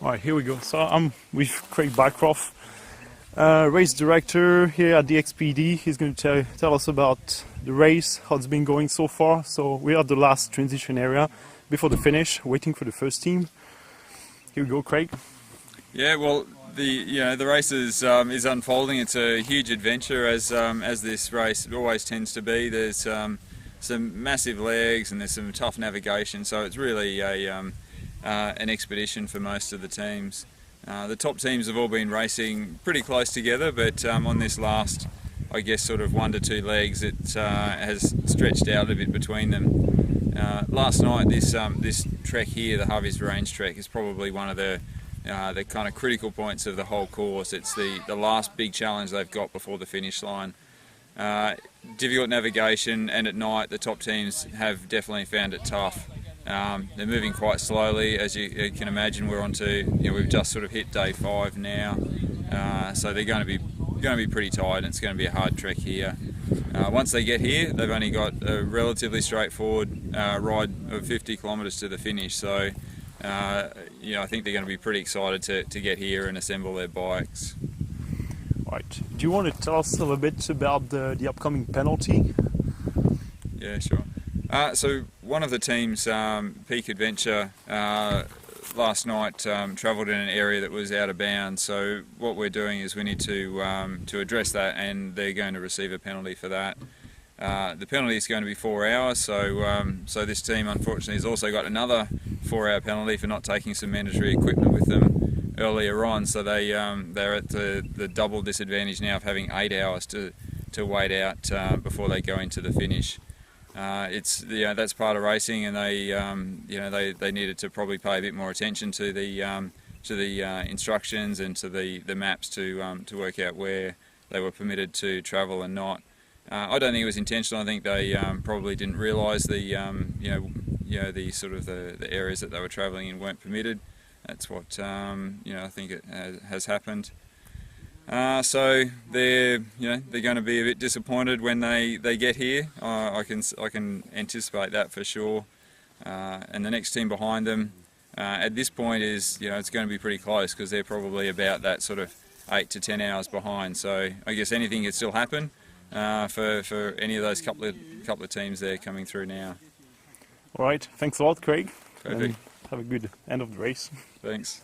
Alright, here we go. So I'm with Craig Bycroft, race director here at the XPD. He's going to tell us about the race, how it's been going so far. So we are at the last transition area before the finish, waiting for the first team. Here we go, Craig. Yeah, well, the race is unfolding. It's a huge adventure, as this race always tends to be. There's some massive legs and there's some tough navigation, so it's really an expedition for most of the teams. The top teams have all been racing pretty close together, but on this last, I guess, sort of 1 to 2 legs, it has stretched out a bit between them. Last night, this trek here, the Harvey's Range trek, is probably one of the kind of critical points of the whole course. It's the last big challenge they've got before the finish line. Difficult navigation, and at night the top teams have definitely found it tough. They're moving quite slowly, as you can imagine. We're we've just sort of hit day 5 now, so they're going to be pretty tired, and it's going to be a hard trek here. Once they get here, they've only got a relatively straightforward ride of 50 kilometres to the finish. So, I think they're going to be pretty excited to get here and assemble their bikes. Right. Do you want to tell us a little bit about the upcoming penalty? Yeah, sure. So one of the teams, Peak Adventure, last night travelled in an area that was out of bounds. So what we're doing is we need to address that, and they're going to receive a penalty for that. The penalty is going to be 4 hours. So this team, unfortunately, has also got another 4-hour penalty for not taking some mandatory equipment with them earlier on. So they're at the double disadvantage now of having 8 hours to wait out before they go into the finish. That's part of racing, and they needed to probably pay a bit more attention to the instructions and to the maps to work out where they were permitted to travel and not. I don't think it was intentional. I think they probably didn't realise the areas that they were travelling in weren't permitted. That's what I think it has happened. So they're going to be a bit disappointed when they get here. I can anticipate that for sure. And the next team behind them at this point is it's going to be pretty close, because they're probably about that sort of 8 to 10 hours behind. So I guess anything could still happen for any of those couple of teams there coming through now. All right. Thanks a lot, Craig. Perfect. Have a good end of the race. Thanks.